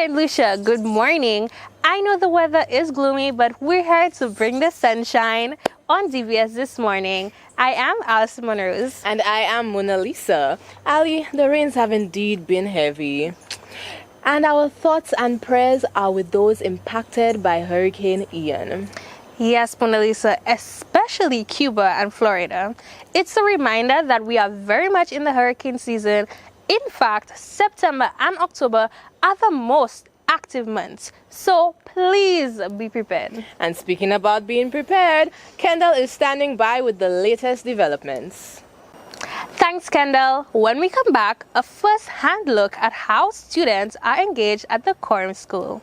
Saint Lucia, good morning. I know the weather is gloomy, but we're here to bring the sunshine on DBS this morning. I am Alison Monrose. And I am Mona Lisa. Ali, the rains have indeed been heavy. And our thoughts and prayers are with those impacted by Hurricane Ian. Yes, Mona Lisa, especially Cuba and Florida. It's a reminder that we are very much in the hurricane season. In fact, September and October are the most active months. So please be prepared. And speaking about being prepared, Kendall is standing by with the latest developments. Thanks, Kendall. When we come back, a first-hand look at how students are engaged at the Quorum School.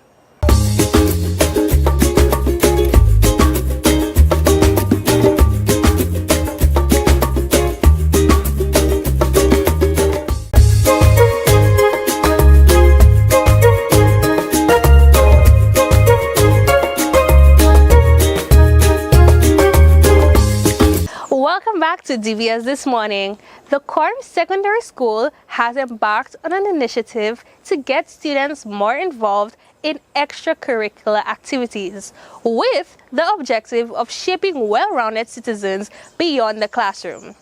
Welcome back to DBS This Morning. The Quorum Secondary School has embarked on an initiative to get students more involved in extracurricular activities with the objective of shaping well-rounded citizens beyond the classroom.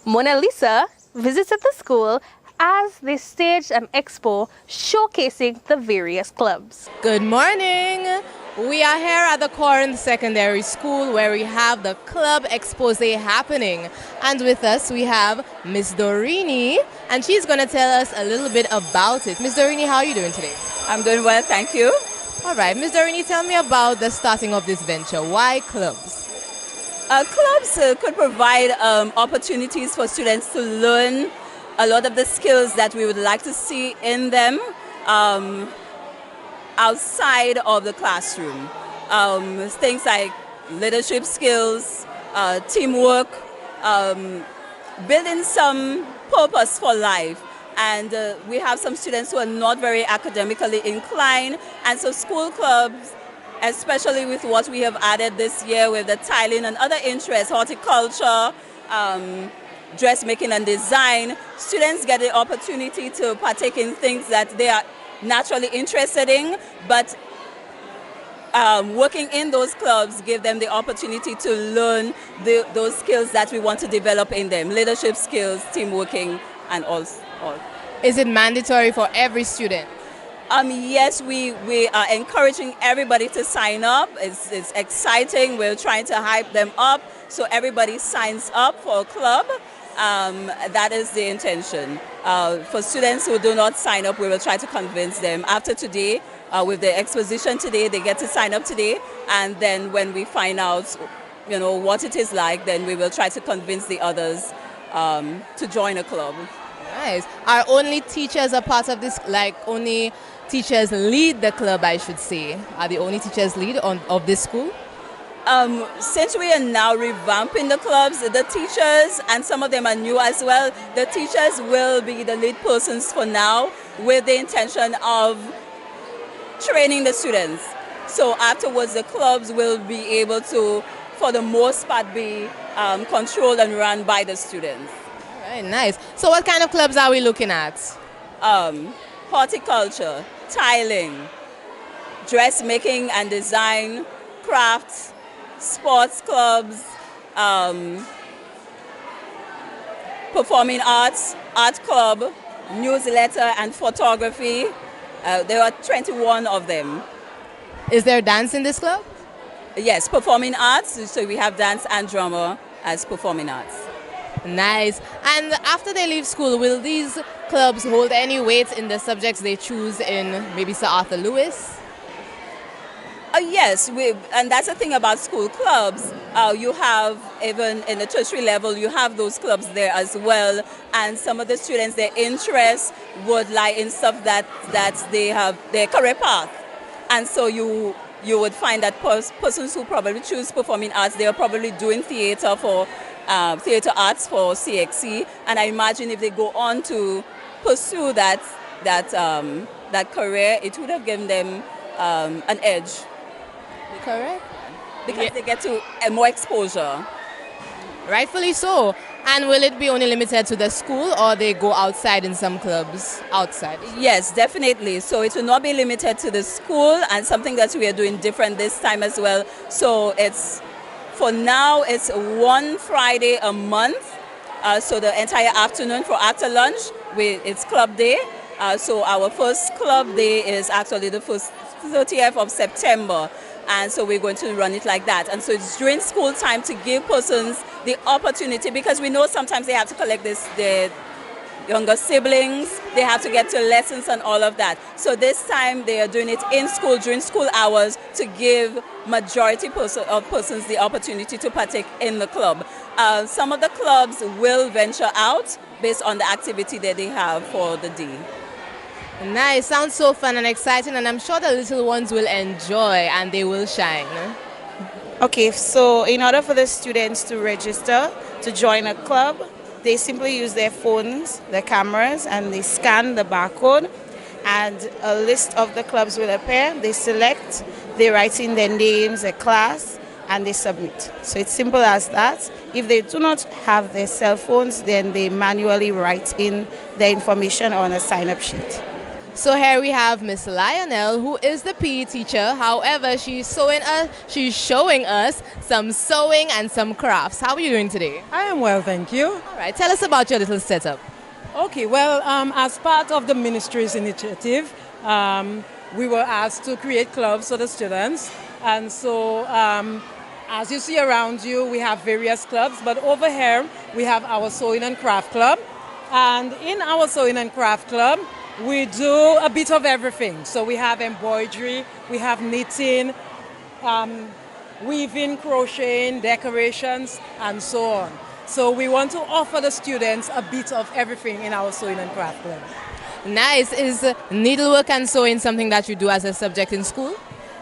Mona Lisa visited the school as they staged an expo showcasing the various clubs. Good morning! We are here at the Corinth Secondary School where we have the Club Expose happening. And with us we have Miss Dorini, and she's going to tell us a little bit about it. Miss Dorini, how are you doing today? I'm doing well, thank you. All right, Miss Dorini, tell me about the starting of this venture. Why clubs? Clubs could provide opportunities for students to learn a lot of the skills that we would like to see in them outside of the classroom. Things like leadership skills, teamwork, building some purpose for life. And we have some students who are not very academically inclined, and so school clubs, especially with what we have added this year with the tiling and other interests, horticulture, dressmaking and design, students get the opportunity to partake in things that they are naturally interested in, but working in those clubs give them the opportunity to learn those skills that we want to develop in them, leadership skills, teamworking, and all. Is it mandatory for every student? Yes, we are encouraging everybody to sign up. It's exciting. We're trying to hype them up so everybody signs up for a club. That is the intention. For students who do not sign up, we will try to convince them. After today, with the exposition today, they get to sign up today, and then when we find out, what it is like, then we will try to convince the others to join a club. Nice. Are only teachers a part of this? Like only teachers lead the club, I should say. Are the only teachers lead of this school? Since we are now revamping the clubs, the teachers, and some of them are new as well, the teachers will be the lead persons for now with the intention of training the students. So afterwards, the clubs will be able to, for the most part, be controlled and run by the students. All right, nice. So what kind of clubs are we looking at? Horticulture, tiling, dressmaking and design, crafts, sports clubs, performing arts, art club, newsletter and photography. There are 21 of them. Is there dance in this club? Yes, performing arts. So we have dance and drama as performing arts. Nice. And after they leave school, will these clubs hold any weight in the subjects they choose in maybe Sir Arthur Lewis? Yes, and that's the thing about school clubs. You have, even in the tertiary level, you have those clubs there as well. And some of the students, their interests would lie in stuff that they have their career path. And so you would find that persons who probably choose performing arts, they are probably doing theater for theater arts for CXC. And I imagine if they go on to pursue that career, it would have given them an edge. Correct. Because they get to more exposure. Rightfully so. And will it be only limited to the school or they go outside in some clubs? Outside? Yes, definitely. So it will not be limited to the school, and something that we are doing different this time as well. So for now, it's one Friday a month. So the entire afternoon for after lunch, it's club day. So our first club day is actually the first 30th of September. And so we're going to run it like that. And so it's during school time to give persons the opportunity, because we know sometimes they have to collect their younger siblings, they have to get to lessons and all of that. So this time they are doing it in school during school hours to give majority of persons the opportunity to partake in the club. Some of the clubs will venture out based on the activity that they have for the day. Nice, sounds so fun and exciting, and I'm sure the little ones will enjoy and they will shine. Okay, so in order for the students to register to join a club, they simply use their phones, their cameras, and they scan the barcode, and a list of the clubs will appear. They select, they write in their names, their class, and they submit. So it's simple as that. If they do not have their cell phones, then they manually write in their information on a sign-up sheet. So here we have Miss Lionel, who is the PE teacher. However, she's showing us some sewing and some crafts. How are you doing today? I am well, thank you. All right, tell us about your little setup. Okay, well, as part of the ministry's initiative, we were asked to create clubs for the students. And so, as you see around you, we have various clubs, but over here, we have our Sewing and Craft Club. And in our Sewing and Craft Club, we do a bit of everything. So we have embroidery, we have knitting, weaving, crocheting, decorations, and so on. So we want to offer the students a bit of everything in our Sewing and Craft Club. Nice. Is needlework and sewing something that you do as a subject in school?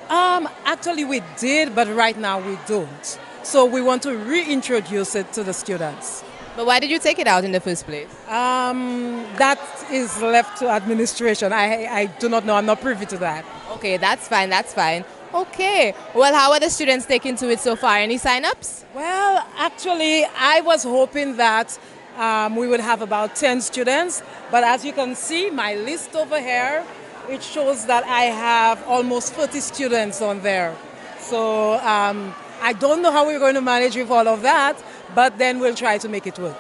Actually, we did, but right now we don't. So we want to reintroduce it to the students. But why did you take it out in the first place? That is left to administration. I do not know. I'm not privy to that. Okay, that's fine. That's fine. Okay. Well, how are the students taking to it so far? Any sign-ups? Well, actually, I was hoping that we would have about 10 students. But as you can see, my list over here, it shows that I have almost 30 students on there. So I don't know how we're going to manage with all of that, but then we'll try to make it work.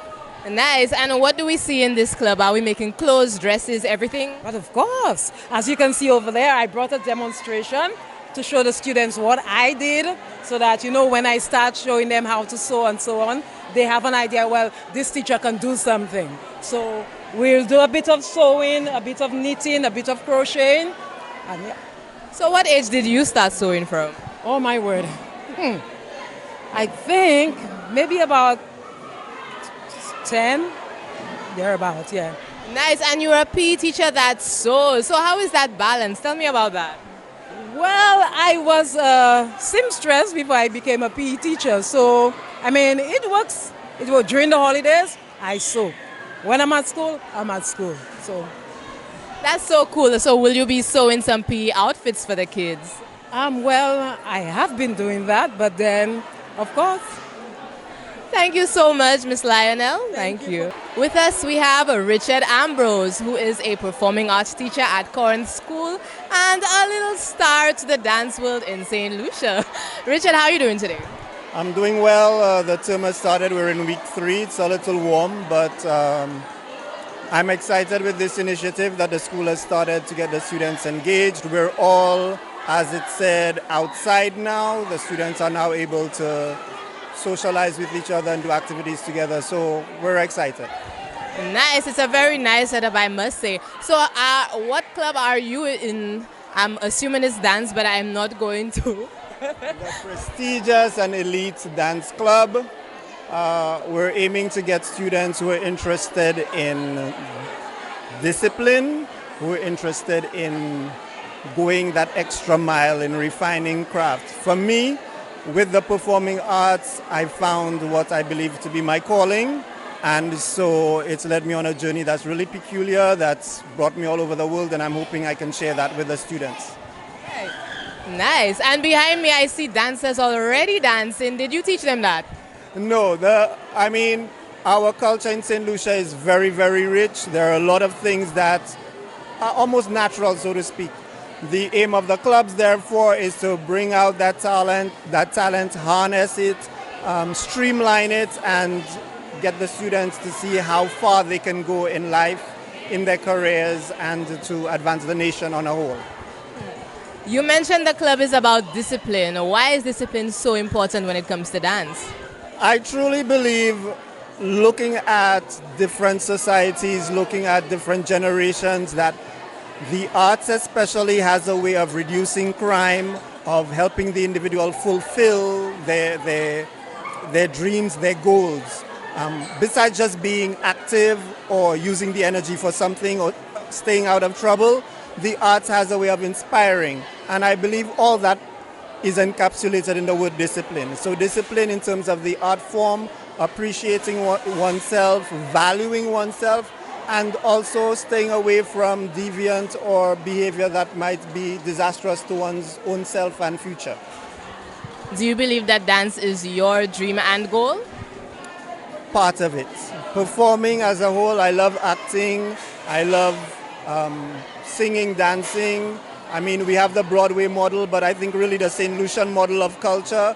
Nice. And what do we see in this club? Are we making clothes, dresses, everything? But of course, as you can see over there, I brought a demonstration to show the students what I did, so that, you know, when I start showing them how to sew and so on, they have an idea, well, this teacher can do something. So we'll do a bit of sewing, a bit of knitting, a bit of crocheting. And yeah. So what age did you start sewing from? Oh my word. I think maybe about 10, thereabouts, yeah. Nice. And you're a PE teacher that sews. So how is that balance? Tell me about that. Well, I was a seamstress before I became a PE teacher. So, I mean, it works. It was during the holidays, I sew. When I'm at school, I'm at school. So that's so cool. So will you be sewing some PE outfits for the kids? Well, I have been doing that, but then, of course. Thank you so much, Miss Lionel. Thank you. With us, we have Richard Ambrose, who is a performing arts teacher at Corinth School and a little star to the dance world in St. Lucia. Richard, how are you doing today? I'm doing well. The term has started. We're in week 3. It's a little warm, but I'm excited with this initiative that the school has started to get the students engaged. We're all, as it said, outside now. The students are now able to socialize with each other and do activities together. So we're excited. Nice. It's a very nice setup, I must say. So what club are you in? I'm assuming it's dance, but I'm not going to. The prestigious and elite dance club. We're aiming to get students who are interested in discipline, who are interested in going that extra mile in refining craft. For me, with the performing arts, I found what I believe to be my calling. And so it's led me on a journey that's really peculiar, that's brought me all over the world, and I'm hoping I can share that with the students. Nice. And behind me, I see dancers already dancing. Did you teach them that? No, our culture in St. Lucia is very, very rich. There are a lot of things that are almost natural, so to speak. The aim of the clubs, therefore, is to bring out that talent, harness it, streamline it, and get the students to see how far they can go in life, in their careers, and to advance the nation on a whole. You mentioned the club is about discipline. Why is discipline so important when it comes to dance? I truly believe, looking at different societies, looking at different generations, that the arts especially has a way of reducing crime, of helping the individual fulfill their dreams, their goals. Besides just being active or using the energy for something or staying out of trouble, the arts has a way of inspiring. And I believe all that is encapsulated in the word discipline. So discipline in terms of the art form, appreciating oneself, valuing oneself, and also staying away from deviant or behavior that might be disastrous to one's own self and future. Do you believe that dance is your dream and goal? Part of it. Performing as a whole, I love acting, I love singing, dancing. I mean, we have the Broadway model, but I think really the St. Lucian model of culture,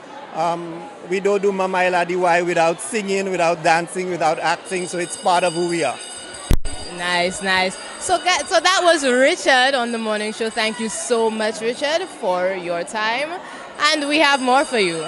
we don't do Mama Eladiwai without singing, without dancing, without acting, so it's part of who we are. Nice, nice. So that was Richard on the morning show. Thank you so much, Richard, for your time. And we have more for you.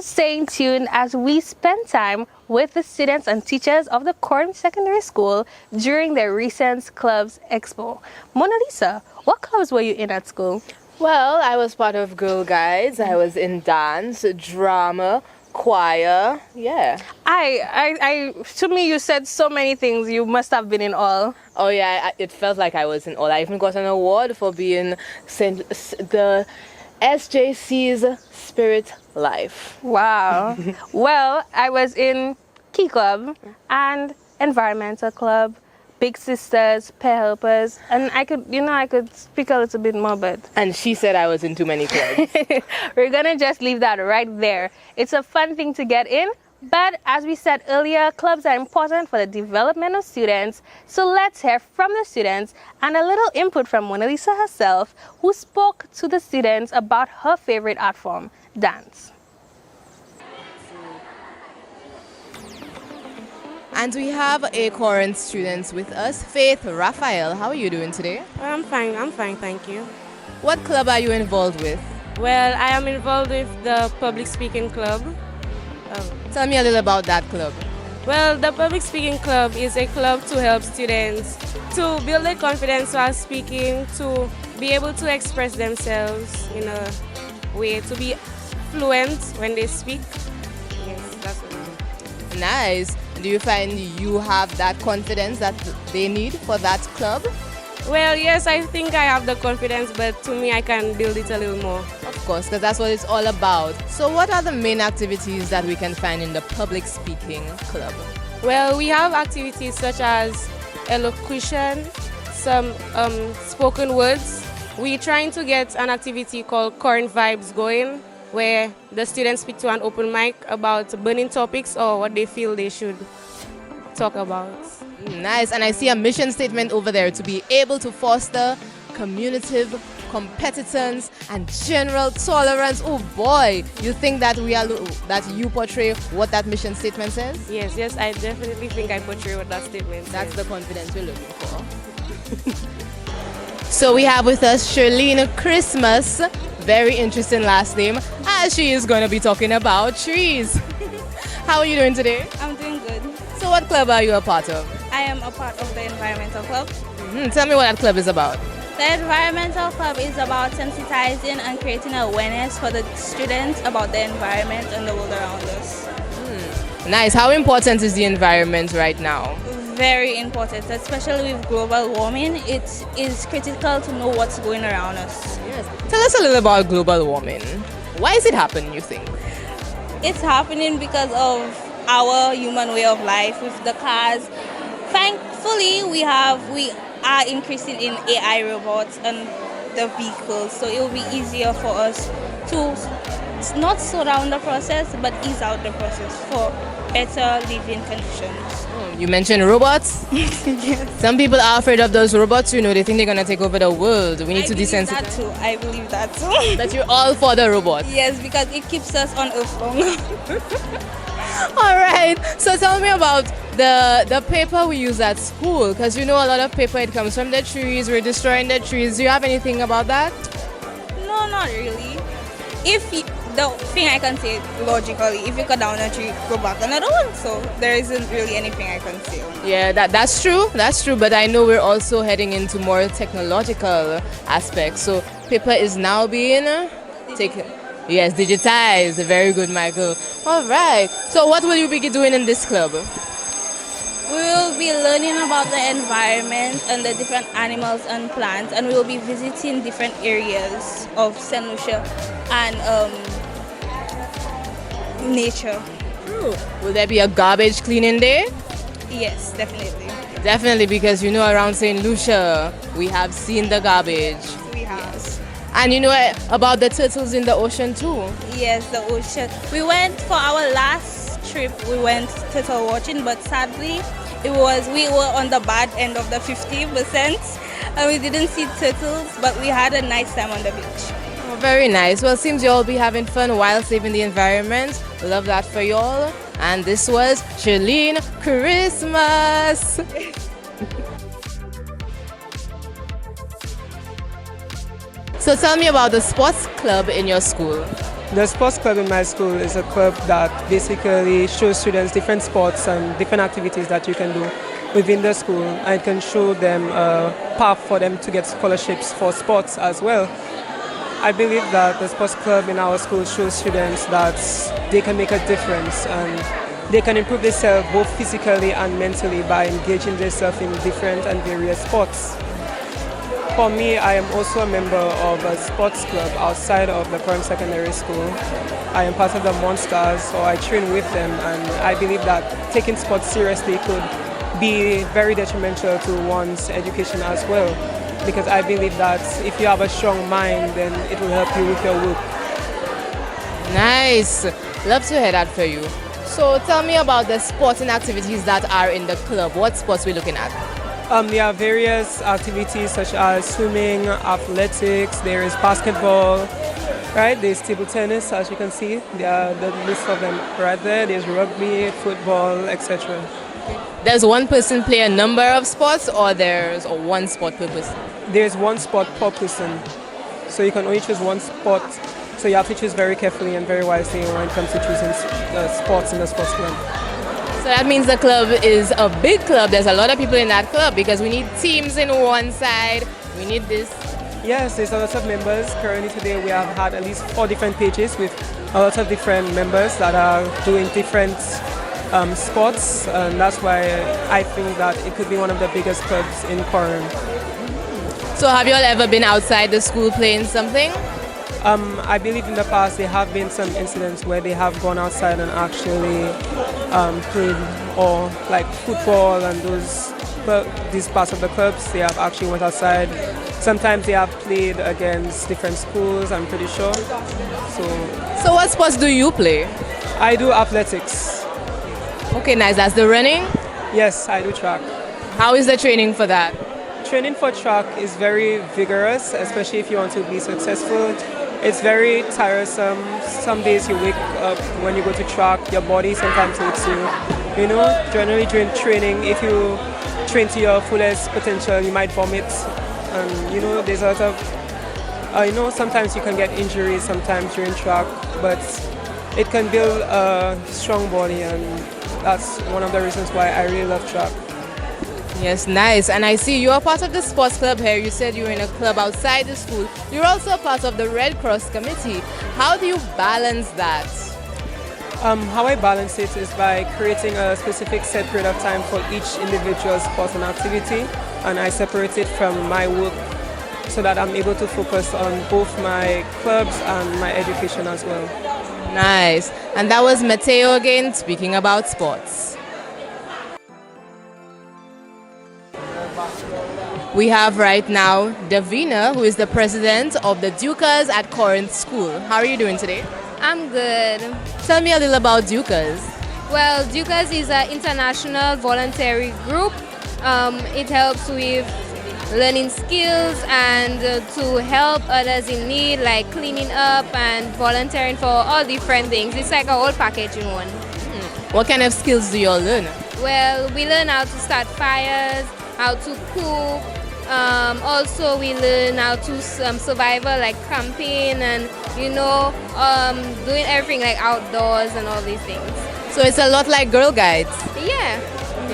Staying tuned as we spend time with the students and teachers of the Corn Secondary School during their recent Clubs Expo. Mona Lisa, what clubs were you in at school? Well, I was part of Girl Guides. I was in dance, drama, choir. Yeah. To me, you said so many things. You must have been in all. Oh yeah, it felt like I was in all. I even got an award for being the SJC's Spirit Life. Wow. Well, I was in Key Club and Environmental Club, Big Sisters, Pair Helpers, and I could speak a little bit more, but... And she said I was in too many clubs. We're gonna just leave that right there. It's a fun thing to get in, but as we said earlier, clubs are important for the development of students. So let's hear from the students and a little input from Mona Lisa herself, who spoke to the students about her favorite art form, dance. And we have a current student with us, Faith Raphael. How are you doing today? I'm fine, thank you. What club are you involved with? Well, I am involved with the Public Speaking Club. Tell me a little about that club. Well, the Public Speaking Club is a club to help students to build their confidence while speaking, to be able to express themselves in a way, to be fluent when they speak. Yes, that's what I mean. Nice. Do you find you have that confidence that they need for that club? Well, yes, I think I have the confidence, but to me, I can build it a little more. Of course, because that's what it's all about. So what are the main activities that we can find in the Public Speaking Club? Well, we have activities such as elocution, some spoken words. We're trying to get an activity called Current Vibes going, where the students speak to an open mic about burning topics or what they feel they should talk about. Nice. And I see a mission statement over there: to be able to foster communicative competence and general tolerance. Oh boy, you think that you portray what that mission statement says? Yes, I definitely think I portray what that statement says. That's the confidence we're looking for. So we have with us Shirlene Christmas, very interesting last name, as she is going to be talking about trees. How are you doing today? I'm doing good. So what club are you a part of? I am a part of the Environmental Club. Tell me what that club is about. The Environmental Club is about sensitizing and creating awareness for the students about the environment and the world around us. Nice. How important is the environment right now? very important, especially with global warming. It is critical to know what's going around us. Yes. Tell us a little about global warming. Are is it happening, you think? It's happening because of our human way of life with the cars. Thankfully, we are increasing in AI robots and the vehicles, so it will be easier for us to not slow down the process, but ease out the process for better living conditions. You mentioned robots. Yes. Some people are afraid of those robots. You know, they think they're gonna take over the world. We need to desensitize. That too. I believe that too. That you're all for the robots. Yes, because it keeps us on Earth longer. All right. So tell me about the paper we use at school, because you know a lot of paper, it comes from the trees. We're destroying the trees. Do you have anything about that? No, not really. The thing I can say logically, if you cut down a tree, go back another one. So there isn't really anything I can say. Yeah, that's true. That's true. But I know we're also heading into more technological aspects. So paper is now being taken. Yes, digitized. Very good, Michael. All right. So what will you be doing in this club? We will be learning about the environment and the different animals and plants, and we will be visiting different areas of St. Lucia and nature. Will there be a garbage cleaning day? Yes, definitely. Definitely, because you know around St. Lucia, we have seen the garbage. We have. Yes. And you know about the turtles in the ocean too? Yes, the ocean. We went for our last trip, we went turtle watching, but sadly, we were on the bad end of the 50%, and we didn't see turtles, but we had a nice time on the beach. Oh, very nice. Well, it seems you all be having fun while saving the environment. Love that for you all. And this was Charlene Christmas. So tell me about the sports club in your school. The sports club in my school is a club that basically shows students different sports and different activities that you can do within the school, and can show them a path for them to get scholarships for sports as well. I believe that the sports club in our school shows students that they can make a difference and they can improve themselves both physically and mentally by engaging themselves in different and various sports. For me, I am also a member of a sports club outside of the current secondary school. I am part of the Monsters, so I train with them, and I believe that taking sports seriously could be very detrimental to one's education as well, because I believe that if you have a strong mind, then it will help you with your work. Nice. Love to hear that for you. So tell me about the sporting activities that are in the club. What sports are we looking at? There are various activities such as swimming, athletics, there is basketball, right? There's table tennis, as you can see. There are the list of them right there. There's rugby, football, etc. Does one person play a number of sports, or there's one sport per person? There's one sport per person. So you can only choose one sport. So you have to choose very carefully and very wisely when it comes to choosing sports in the sports club. So that means the club is a big club. There's a lot of people in that club because we need teams in one side. We need this. Yes, there's a lot of members. Currently today we have had at least 4 different pages with a lot of different members that are doing different sports. And that's why I think that it could be one of the biggest clubs in Coram. So have you all ever been outside the school playing something? I believe in the past there have been some incidents where they have gone outside and actually played, or like football and these parts of the clubs, they have actually went outside. Sometimes they have played against different schools, I'm pretty sure. So what sports do you play? I do athletics. Okay, nice. That's the running? Yes, I do track. How is the training for that? Training for track is very vigorous, especially if you want to be successful. It's very tiresome. Some days you wake up when you go to track, your body sometimes hates you. You know, generally during training, if you train to your fullest potential, you might vomit. And you know, there's a lot of, sometimes you can get injuries sometimes during track, but it can build a strong body, and that's one of the reasons why I really love track. Yes, nice. And I see you are part of the sports club here. You said you were in a club outside the school. You're also a part of the Red Cross committee. How do you balance that? How I balance it is by creating a specific set period of time for each individual sport and activity, and I separate it from my work so that I'm able to focus on both my clubs and my education as well. Nice. And that was Mateo again speaking about sports. We have right now Davina, who is the president of the Dukas at Corinth School. How are you doing today? I'm good. Tell me a little about Dukas. Well, Dukas is an international voluntary group. It helps with learning skills and to help others in need, like cleaning up and volunteering for all different things. It's like a whole package in one. What kind of skills do you all learn? Well, we learn how to start fires, how to cook. Also, we learn how to survival, like camping and, doing everything like outdoors and all these things. So it's a lot like Girl Guides. Yeah.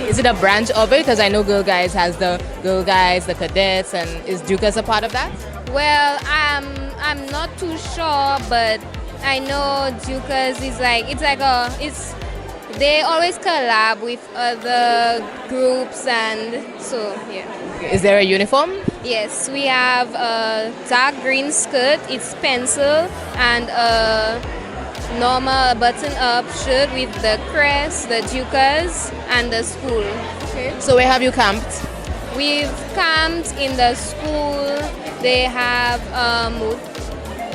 Is it a branch of it? Because I know Girl Guides has the Girl Guides, the cadets, and is Dukas a part of that? Well, I'm not too sure, but I know Dukas is they always collab with other groups, and so yeah. Is there a uniform? Yes, we have a dark green skirt, it's pencil, and a normal button-up shirt with the crest, the Dukas, and the school. Okay. So where have you camped? We've camped in the school. They have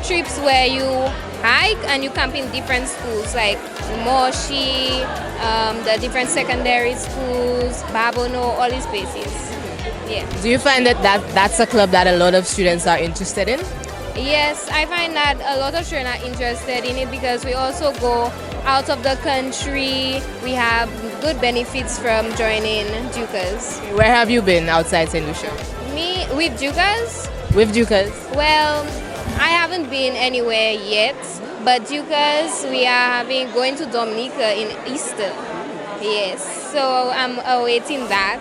trips where you hike and you camp in different schools, like Moshi, the different secondary schools, Babono, all these places. Yeah. Do you find that's a club that a lot of students are interested in? Yes, I find that a lot of children are interested in it because we also go out of the country. We have good benefits from joining Dukas. Where have you been outside St. Lucia? Me, with Dukas? With Dukas? Well, I haven't been anywhere yet, but Dukas, we are going to Dominica in Easter. Yes, so I'm awaiting that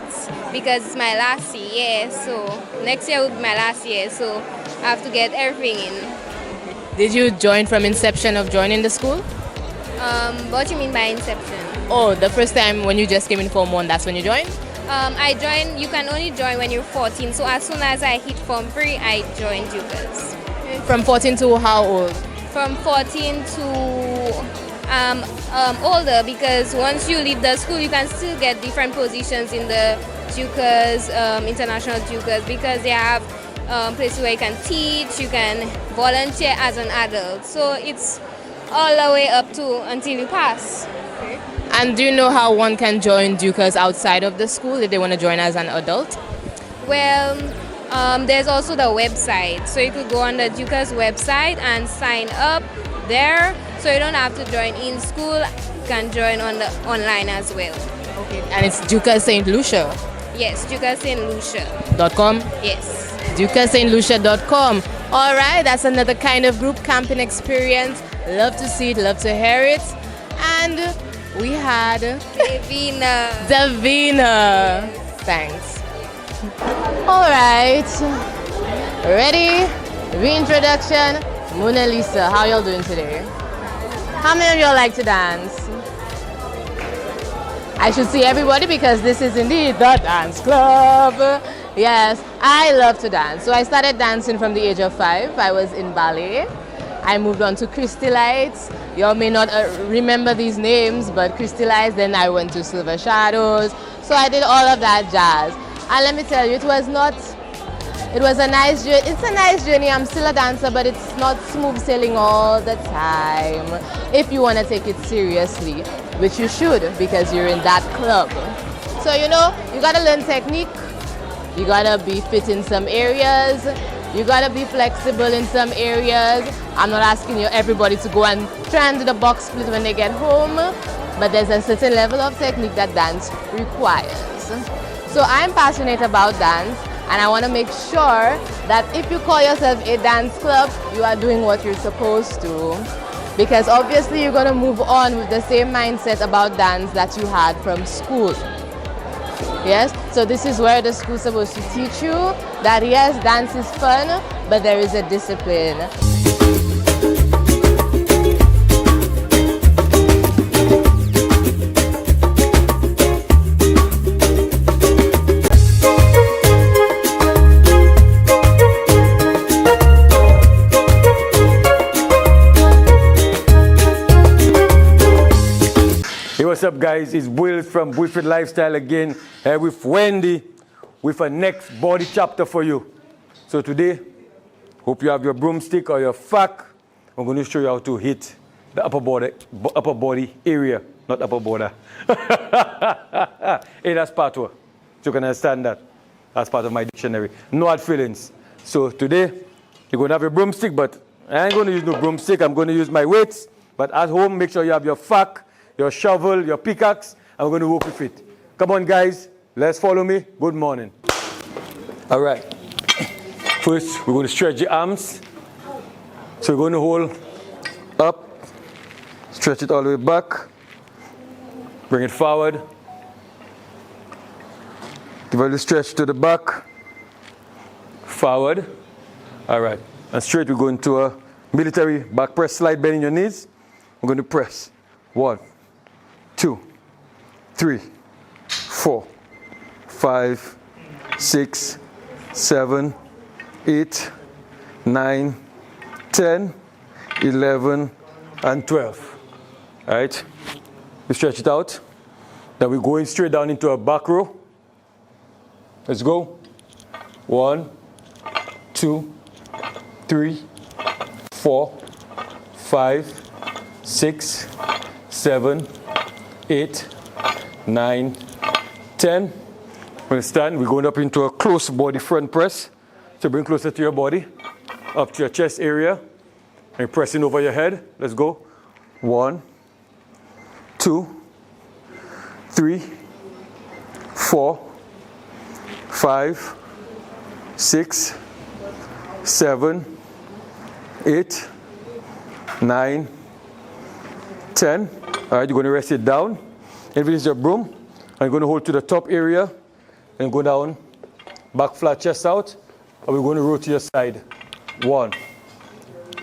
because it's my last year, so next year will be my last year, so I have to get everything in. Did you join from inception of joining the school? What do you mean by inception? Oh, the first time when you just came in Form 1, that's when you joined? I joined, you can only join when you're 14, so as soon as I hit Form 3, I joined Dukas. From 14 to how old? From 14 to older, because once you leave the school, you can still get different positions in the Dukas, international Dukas, because they have places where you can teach, you can volunteer as an adult. So it's all the way up to until you pass. Okay. And do you know how one can join Dukas outside of the school if they want to join as an adult? Well, there's also the website. So you could go on the Dukas website and sign up there. So you don't have to join in school, you can join on the online as well. Okay. And it's Dukas St. Lucia? Yes, DukasSt.Lucia.com? Yes. DukasSt.Lucia.com. All right, that's another kind of group camping experience. Love to see it, love to hear it. And we had Davina. Thanks. All right. Ready? Reintroduction. Mona Lisa, how y'all doing today? How many of y'all like to dance? I should see everybody because this is indeed the dance club. Yes, I love to dance. So I started dancing from the age of 5. I was in ballet. I moved on to Christy Lights. Y'all may not remember these names, but Christy Lights, then I went to Silver Shadows. So I did all of that jazz. And let me tell you, it was a nice journey. It's a nice journey. I'm still a dancer, but it's not smooth sailing all the time. If you want to take it seriously, which you should because you're in that club. So, you got to learn technique. You got to be fit in some areas. You got to be flexible in some areas. I'm not asking everybody to go and try and do the box split when they get home, but there's a certain level of technique that dance requires. So I'm passionate about dance. And I want to make sure that if you call yourself a dance club, you are doing what you're supposed to. Because obviously you're going to move on with the same mindset about dance that you had from school. Yes? So this is where the school's supposed to teach you that yes, dance is fun, but there is a discipline. what's up, guys? It's Will from Bushfit Lifestyle again, here with Wendy, with a next body chapter for you. So today, hope you have your broomstick or your fac. I'm going to show you how to hit the upper body area, not upper border. Hey, that's part one. So you can understand that. That's part of my dictionary. No hard feelings. So today, you're going to have your broomstick, but I ain't going to use no broomstick. I'm going to use my weights. But at home, make sure you have your fac, your shovel, your pickaxe. I'm going to work with it. Come on, guys. Let's follow me. Good morning. All right. First, we're going to stretch the arms. So we're going to hold up, stretch it all the way back, bring it forward, give a little stretch to the back, forward. All right. And straight, we're going to a military back press slide, bending your knees. We're going to press. 1, 2, 3, 4, 5, 6, 7, 8, 9, 10, 11, and 12. All right? We stretch it out. Then we're going straight down into a back row. Let's go. 1, 2, 3, 4, 5, 6, 7, 8, 9, 10. We'll stand. We're going up into a close body front press. So bring closer to your body, up to your chest area, and pressing over your head. Let's go. 1, 2, 3, 4, 5, 6, 7, 8, 9, 10. All right, you're going to rest it down. If it is your broom, and you're going to hold to the top area and go down, back flat, chest out. And we're going to roll to your side. 1,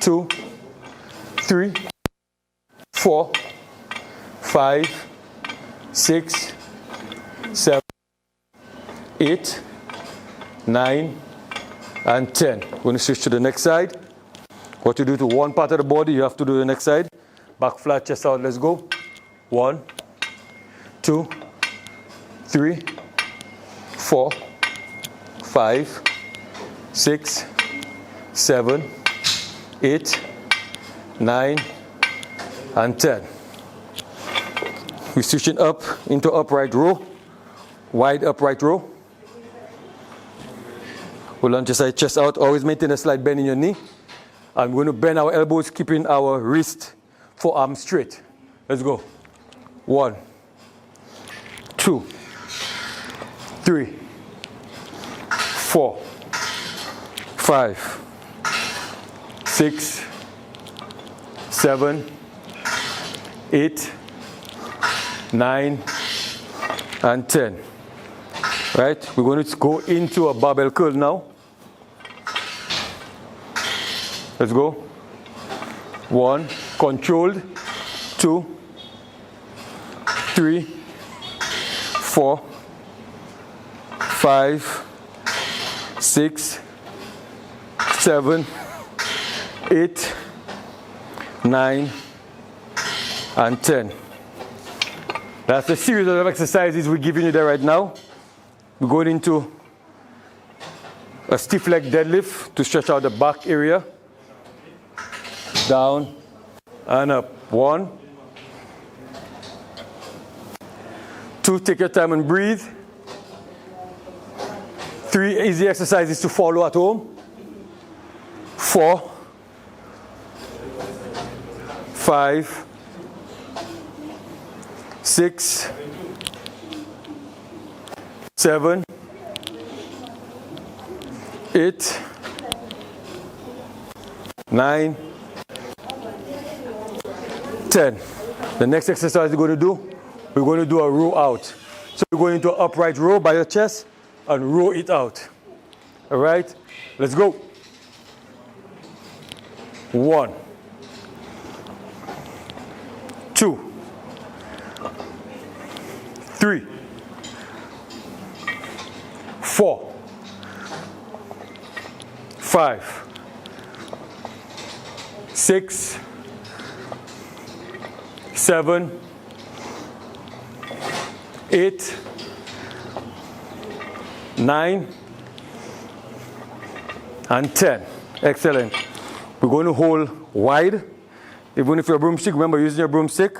2, 3, 4, 5, 6, 7, 8, 9, and 10. We're going to switch to the next side. What you do to one part of the body, you have to do the next side. Back flat, chest out, let's go. 1, 2, 3, 4, 5, 6, 7, 8, 9, and 10. We're switching up into upright row, wide upright row. Hold on to side, chest out, always maintain a slight bend in your knee. I'm going to bend our elbows, keeping our wrist, forearm straight. Let's go. 1, 2, 3, 4, 5, 6, 7, 8, 9, and 10. Right? We're going to go into a barbell curl now. Let's go. 1, controlled. 2, 3, 4, 5, 6, 7, 8, 9, and 10. That's the series of exercises we're giving you there right now. We're going into a stiff leg deadlift to stretch out the back area. Down and up. 1, 2, take your time and breathe. 3 easy exercises to follow at home. 4, 5, 6, 7, 8, 9, 10. The next exercise we're going to do a row out. So we're going into an upright row by your chest and row it out. All right? Let's go. 1, 2, 3, 4, 5, 6, 7, 8, 9, and 10. Excellent. We're going to hold wide. Even if you're a broomstick, remember using your broomstick.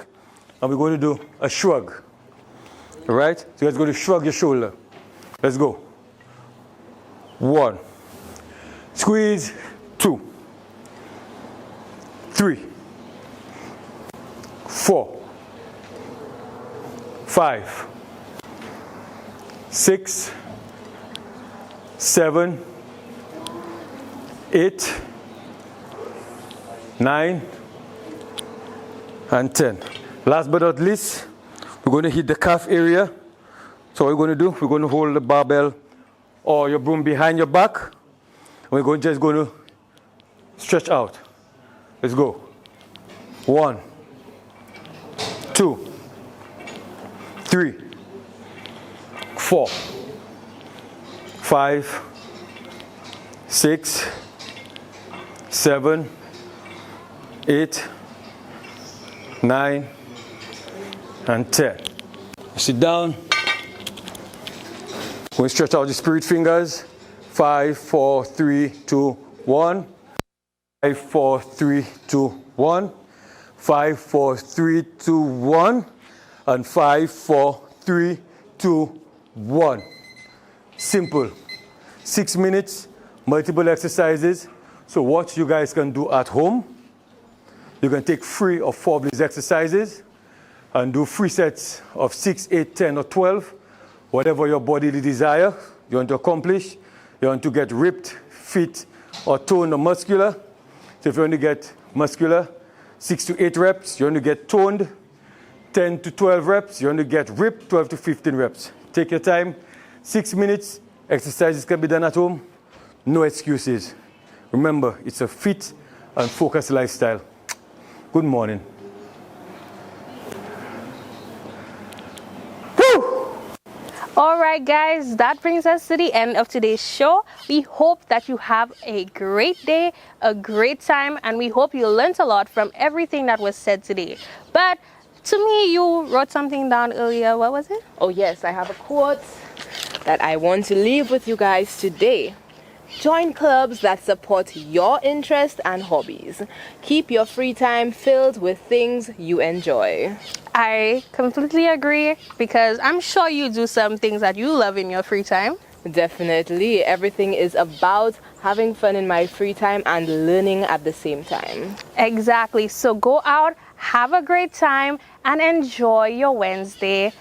And we're going to do a shrug. All right? So you guys going to shrug your shoulder. Let's go. 1. Squeeze. 2. 3. 4. 5. 6. 7. 8. 9. And 10. Last but not least, we're going to hit the calf area. So what we're going to do, we're going to hold the barbell or your broom behind your back. And we're just going to stretch out. Let's go. 1, 2, 3, 4, 5, 6, 7, 8, 9, and 10. Sit down. We stretch out the spirit fingers. 5, 4, 3, 2, 1. 5, 4, 3, 2, 1. 5, 4, 3, 2, 1. And 5, 4, 3, 2, 1. Simple. 6 minutes, multiple exercises. So what you guys can do at home, you can take 3 or 4 of these exercises and do 3 sets of 6, 8, 10, or 12, whatever your bodily desire you want to accomplish. You want to get ripped, fit, or toned or muscular. So if you want to get muscular, 6 to 8 reps. You want to get toned, 10 to 12 reps. You want to get ripped, 12 to 15 reps. Take your time. 6 minutes. Exercises can be done at home. No excuses. Remember, it's a fit and focused lifestyle. Good morning. All right, guys, that brings us to the end of today's show. We hope that you have a great day, a great time, and we hope you learned a lot from everything that was said today. But to me, you wrote something down earlier. What was it? Oh yes, I have a quote that I want to leave with you guys today. Join clubs that support your interests and hobbies. Keep your free time filled with things you enjoy. I completely agree, because I'm sure you do some things that you love in your free time. Definitely. Everything is about having fun in my free time and learning at the same time. Exactly. So go out, have a great time, and enjoy your Wednesday.